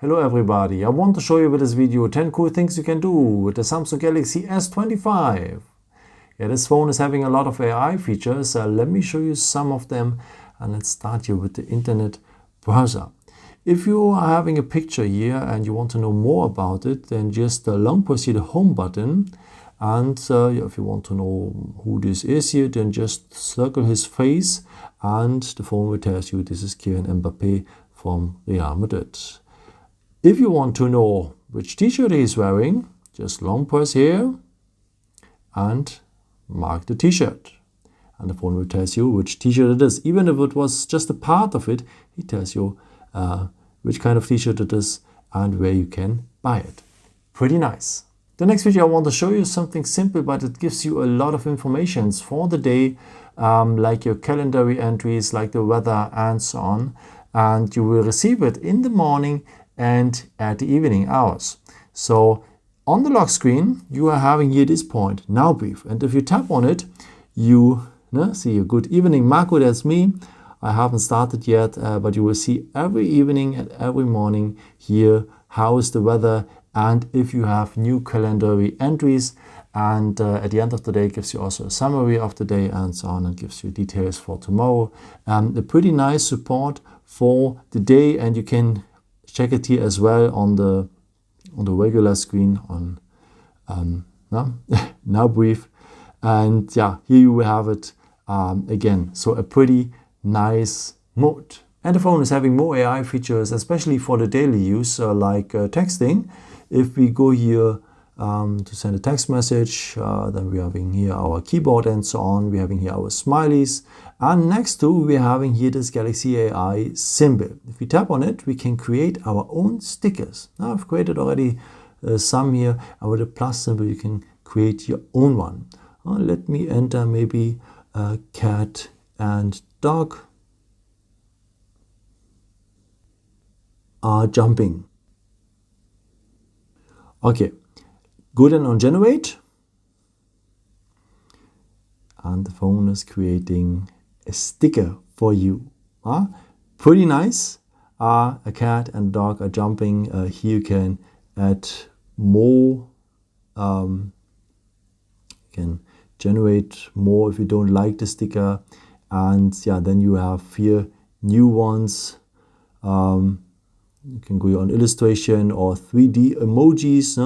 Hello everybody, I want to show you with this video 10 cool things you can do with the Samsung Galaxy S25. Yeah, this phone is having a lot of AI features. Let me show you some of them, and let's start here with the internet browser. If you are having a picture here and you want to know more about it, then just long press here the home button, and if you want to know who this is here, then just circle his face and the phone will tell you this is Kylian Mbappé from Real Madrid. If you want to know which t-shirt he is wearing, just long press here and mark the t-shirt. And the phone will tell you which t-shirt it is. Even if it was just a part of it, he tells you which kind of t-shirt it is and where you can buy it. Pretty nice. The next video I want to show you is something simple, but it gives you a lot of information for the day, like your calendar entries, like the weather and so on. And you will receive it in the morning and at the evening hours. So on the lock screen, you are having here this point, now brief. And if you tap on it, you see a good evening. Marco, that's me. I haven't started yet, but you will see every evening and every morning here, how is the weather and if you have new calendar entries. And at the end of the day, it gives you also a summary of the day and so on, and gives you details for tomorrow. A pretty nice support for the day, and you can check it here as well on the regular screen on now brief. And yeah, here you will have it again. So a pretty nice mode. And the phone is having more AI features, especially for the daily use, like texting. If we go here to send a text message, then we're having here our keyboard and so on. We're having here our smileys, and next to we're having here this Galaxy AI symbol. If we tap on it, we can create our own stickers. Now I've created already some here, and with the plus symbol you can create your own one. Let me enter maybe cat and dog are jumping. Okay. Go then on generate, and the phone is creating a sticker for you. Pretty nice. A cat and dog are jumping. Here you can add more. You can generate more if you don't like the sticker, and yeah, then you have here new ones. You can go on illustration or 3D emojis.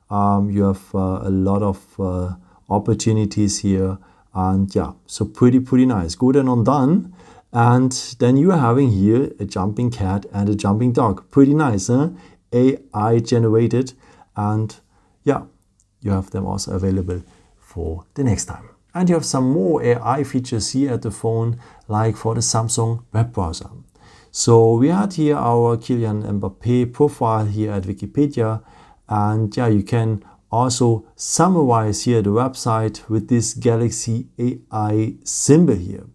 You have a lot of opportunities here, and yeah, so pretty nice. Go then on done, and then you are having here a jumping cat and a jumping dog. Pretty nice, huh? AI generated, and yeah, you have them also available for the next time. And you have some more AI features here at the phone, like for the Samsung web browser. So we had here our Kylian Mbappé profile here at Wikipedia. And yeah, you can also summarize here the website with this Galaxy AI symbol here.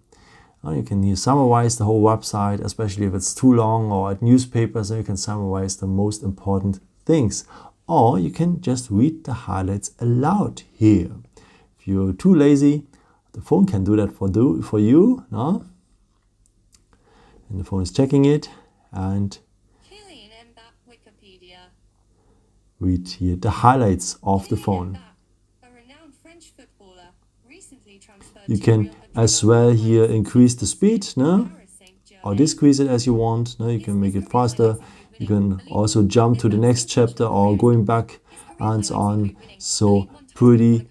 You can here summarize the whole website, especially if it's too long, or at newspapers, so you can summarize the most important things. Or you can just read the highlights aloud here. If you're too lazy, the phone can do that for you. No? And the phone is checking it and read here the highlights of the phone. You can as well here increase the speed, no? Or decrease it as you want. No? You can make it faster. You can also jump to the next chapter or going back and so on. So pretty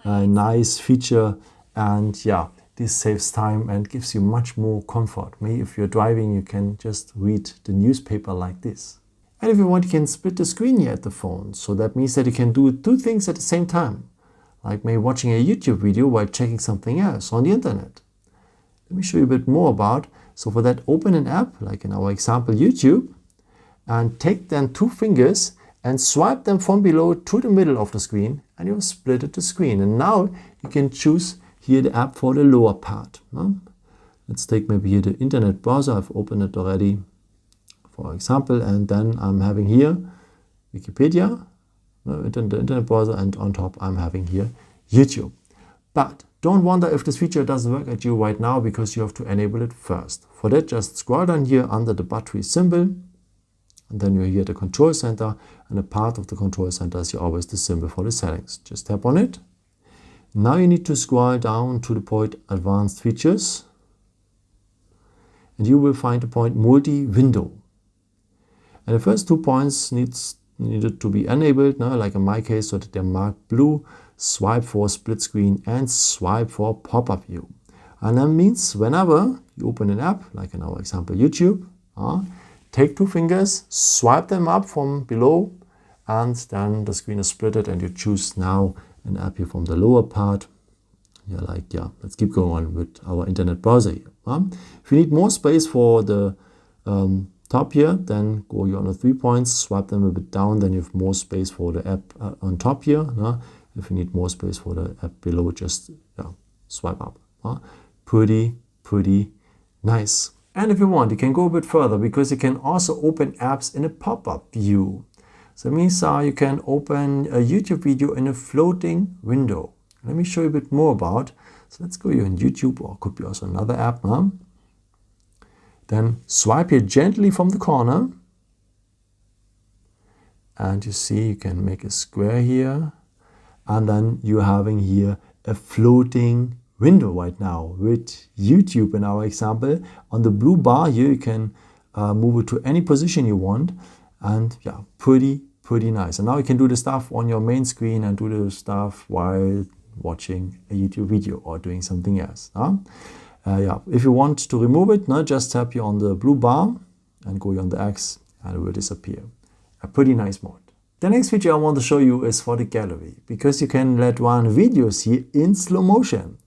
nice feature, and yeah, this saves time and gives you much more comfort. Maybe if you're driving, you can just read the newspaper like this. And if you want, you can split the screen here at the phone. So that means that you can do two things at the same time, like maybe watching a YouTube video while checking something else on the internet. Let me show you a bit more about. So for that, open an app, like in our example YouTube, and take then two fingers and swipe them from below to the middle of the screen, and you have split the screen. And now you can choose here the app for the lower part. Let's take maybe here the internet browser. I've opened it already, for example, and then I'm having here Wikipedia, the internet browser, and on top I'm having here YouTube. But don't wonder if this feature doesn't work at you right now, because you have to enable it first. For that, just scroll down here under the battery symbol And then you're here at the control center, and a part of the control center is always the symbol for the settings. Just tap on it. Now you need to scroll down to the point Advanced Features, and you will find the point Multi-Window. And the first 2 points needed to be enabled, like in my case, so that they're marked blue. Swipe for split screen and swipe for pop-up view. And that means whenever you open an app, like in our example YouTube, take 2 fingers, swipe them up from below, and then the screen is splitted and you choose now an app here from the lower part. Let's keep going on with our internet browser here. If you need more space for the top here, then go here on the 3 points, swipe them a bit down, then you have more space for the app on top here. If you need more space for the app below, just swipe up. Pretty nice. And if you want, you can go a bit further, because you can also open apps in a pop-up view. So that means you can open a YouTube video in a floating window. Let me show you a bit more about. So let's go here on YouTube, or could be also another app. Then swipe here gently from the corner. And you see you can make a square here. And then you're having here a floating window right now with YouTube in our example. On the blue bar here, you can move it to any position you want. And pretty nice. And now you can do the stuff on your main screen and do the stuff while watching a YouTube video or doing something else. If you want to remove it, just tap here on the blue bar and go here on the X, and it will disappear. A pretty nice mode. The next feature I want to show you is for the gallery, because you can let run videos here in slow motion.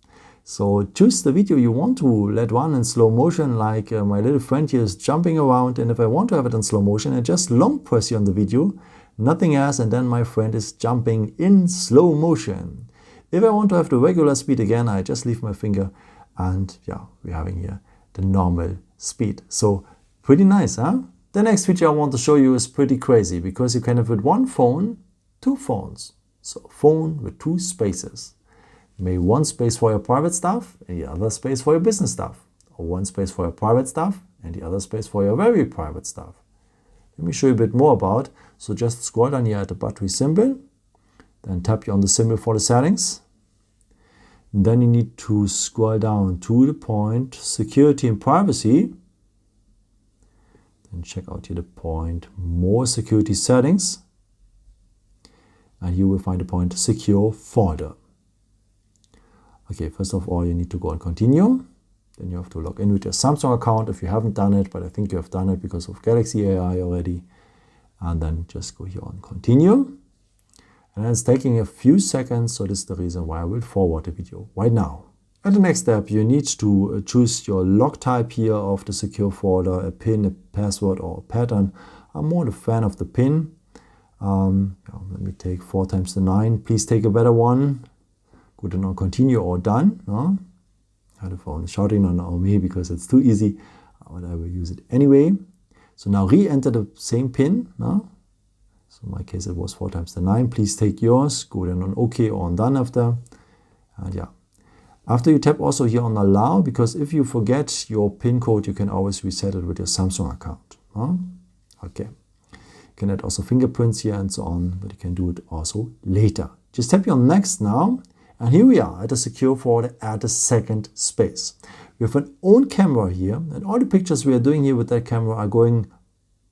So choose the video you want to let run in slow motion, like my little friend here is jumping around, and if I want to have it in slow motion, I just long press here on the video, nothing else, and then my friend is jumping in slow motion. If I want to have the regular speed again, I just leave my finger, and we're having here the normal speed. So pretty nice, huh? The next feature I want to show you is pretty crazy, because you can have with one phone, 2 phones. So a phone with 2 spaces. Maybe one space for your private stuff and the other space for your business stuff. Or one space for your private stuff and the other space for your very private stuff. Let me show you a bit more about. So just scroll down here at the battery symbol. Then tap here on the symbol for the settings. And then you need to scroll down to the point Security and Privacy. Then check out here the point More Security Settings. And you will find the point Secure Folder. Okay, first of all, you need to go and continue. Then you have to log in with your Samsung account if you haven't done it, but I think you have done it because of Galaxy AI already. And then just go here on continue. And it's taking a few seconds, so this is the reason why I will forward the video right now. At the next step, you need to choose your log type here of the secure folder, a PIN, a password, or a pattern. I'm more the fan of the PIN. Let me take 4 times the 9. Please take a better one. Go then on continue or done. The phone is shouting on me because it's too easy, but I will use it anyway. So now re-enter the same PIN. So in my case it was 4 times the 9. Please take yours. Go then on OK or on done after. And after you tap also here on allow, because if you forget your PIN code, you can always reset it with your Samsung account. Okay. You can add also fingerprints here and so on, but you can do it also later. Just tap here on next now. And here we are at the secure folder at the second space. We have an own camera here, and all the pictures we are doing here with that camera are going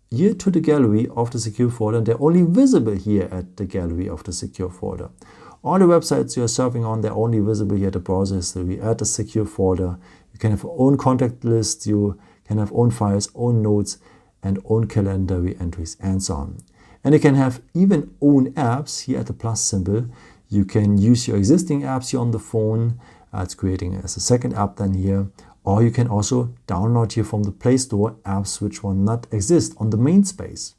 here to the gallery of the secure folder, and they're only visible here at the gallery of the secure folder. All the websites you're surfing on, they're only visible here at the browser history at the secure folder. You can have your own contact list, you can have own files, own notes, and own calendar entries, and so on. And you can have even own apps here at the plus symbol. You can use your existing apps here on the phone. It's creating as a second app then here. Or you can also download here from the Play Store apps which will not exist on the main space.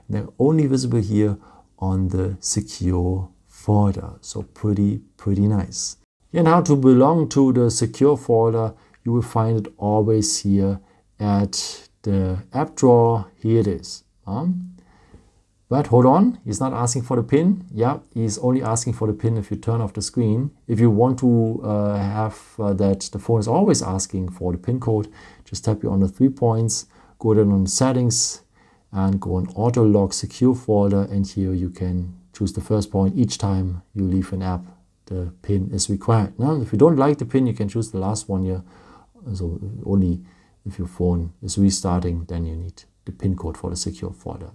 They're only visible here on the secure folder. So pretty nice. And how to belong to the secure folder, you will find it always here at the app drawer. Here it is. But hold on, he's not asking for the PIN. He's only asking for the PIN if you turn off the screen. If you want to have that the phone is always asking for the PIN code, just tap here on the 3 points, go then on settings, and go on auto lock secure folder, and here you can choose the first point. Each time you leave an app, the pin is required. Now, if you don't like the pin, you can choose the last one here. So only if your phone is restarting, then you need the pin code for the secure folder.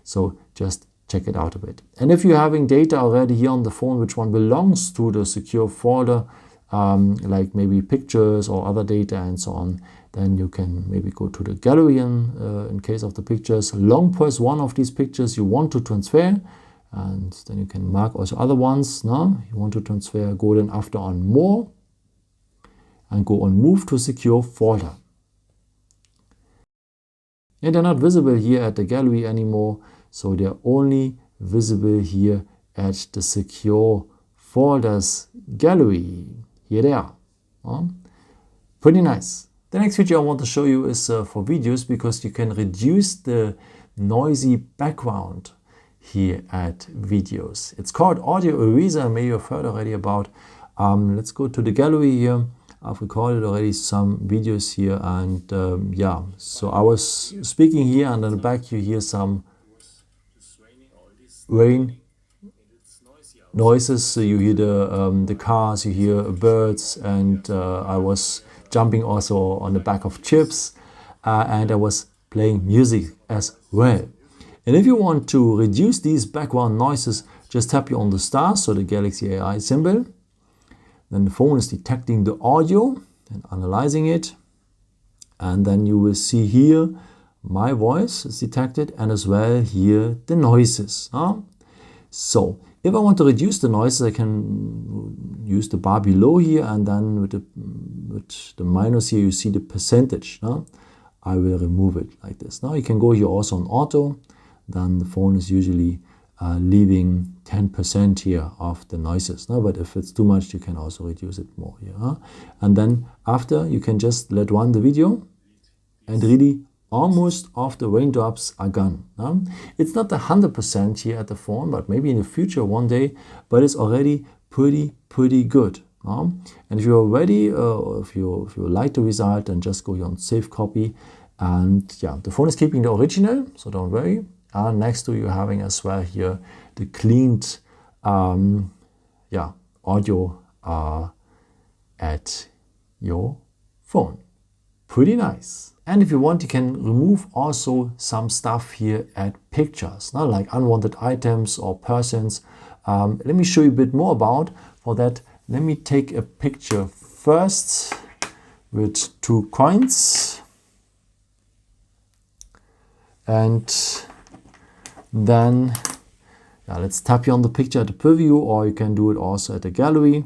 So just check it out a bit. And if you're having data already here on the phone, which one belongs to the secure folder, like maybe pictures or other data and so on, then you can maybe go to the gallery in case of the pictures. Long press one of these pictures you want to transfer, and then you can mark also other ones. Now you want to transfer, go then after on more and go on move to secure folder. And they're not visible here at the gallery anymore, so they're only visible here at the secure folders gallery. Here they are. Pretty nice. The next feature I want to show you is for videos, because you can reduce the noisy background here at videos. It's called audio eraser. Maybe you've heard already about. Let's go to the gallery here. I've recorded already some videos here, and yeah, so I was speaking here, and in the back you hear some rain noises. So you hear the cars, you hear birds, and I was jumping also on the back of chips, and I was playing music as well. And if you want to reduce these background noises, just tap here on the star, so the Galaxy AI symbol. Then the phone is detecting the audio and analyzing it. And then you will see here my voice is detected, and as well here the noises. So if I want to reduce the noises, I can use the bar below here, and then with the minus here you see the percentage. I will remove it like this. Now you can go here also on auto. Then the phone is usually leaving 10% here of the noises. But if it's too much, you can also reduce it more here. And then after, you can just let run the video, and really almost all the raindrops are gone. It's not 100% here at the phone, but maybe in the future one day, but it's already pretty good. And if you're ready, if you like the result, then just go here on save copy. And yeah, the phone is keeping the original, so don't worry. And next to you having as well here the cleaned audio at your phone. Pretty nice. And if you want, you can remove also some stuff here at pictures, like unwanted items or persons. Let me show you a bit more about. For that, let me take a picture first with 2 coins. And then let's tap here on the picture at the preview, or you can do it also at the gallery.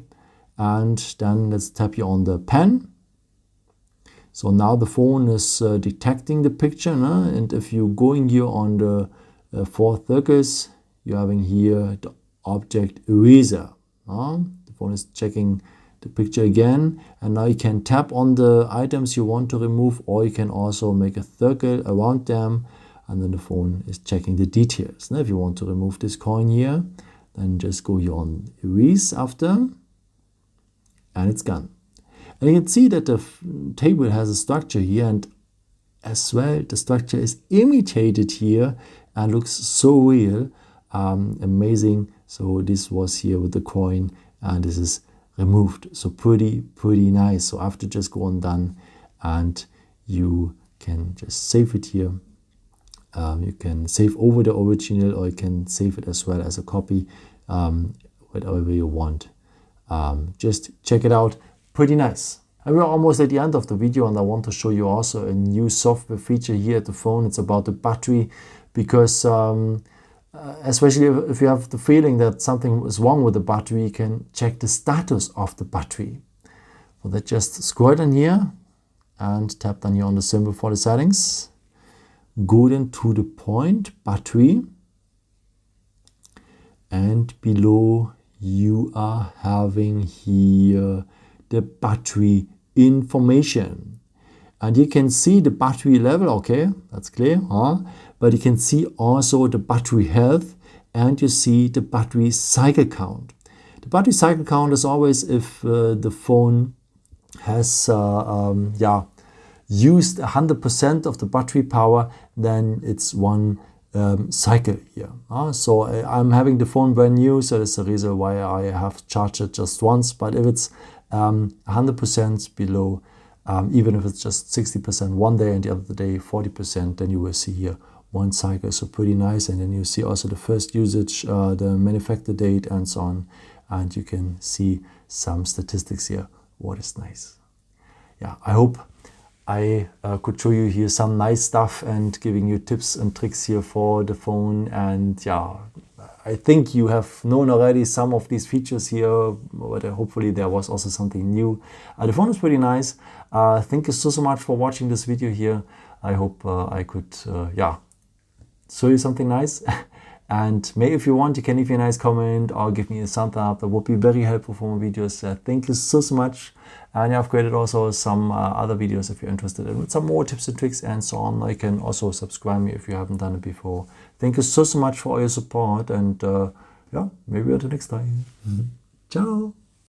And then let's tap here on the pen. So now the phone is detecting the picture, and if you're going here on the 4 circles, you're having here the object eraser. The phone is checking the picture again, and now you can tap on the items you want to remove, or you can also make a circle around them, and then the phone is checking the details. Now if you want to remove this coin here, then just go here on erase after, and it's gone. And you can see that the table has a structure here, and as well the structure is imitated here and looks so real. Amazing. So this was here with the coin, and this is removed. So pretty nice. So after, just go on done, and you can just save it here. You can save over the original, or you can save it as well as a copy, whatever you want. Just check it out. Pretty nice. And we're almost at the end of the video, and I want to show you also a new software feature here at the phone. It's about the battery, because especially if you have the feeling that something is wrong with the battery, you can check the status of the battery. For that, just scroll down here and tap down here on the symbol for the settings. Go then to the point battery, and below you are having here the battery information, and you can see the battery level. Okay, that's clear, but you can see also the battery health, and you see the battery cycle count. The battery cycle count is always if the phone has used 100% of the battery power, then it's one cycle here. So I'm having the phone brand new, so that's the reason why I have charged it just once. But if it's 100% below, even if it's just 60% one day and the other day 40%, then you will see here one cycle. So pretty nice. And then you see also the first usage, the manufacture date and so on. And you can see some statistics here. What is nice. Yeah, I hope I could show you here some nice stuff and giving you tips and tricks here for the phone. And yeah, I think you have known already some of these features here, but hopefully there was also something new. The phone is pretty nice. Thank you so much for watching this video here. I hope I could show you something nice. And maybe if you want, you can leave me a nice comment or give me a thumbs up. That would be very helpful for my videos. Thank you so much. And I've created also some other videos if you're interested in with some more tips and tricks and so on. You can also subscribe me if you haven't done it before. Thank you so much for all your support. And yeah, maybe until next time. Ciao.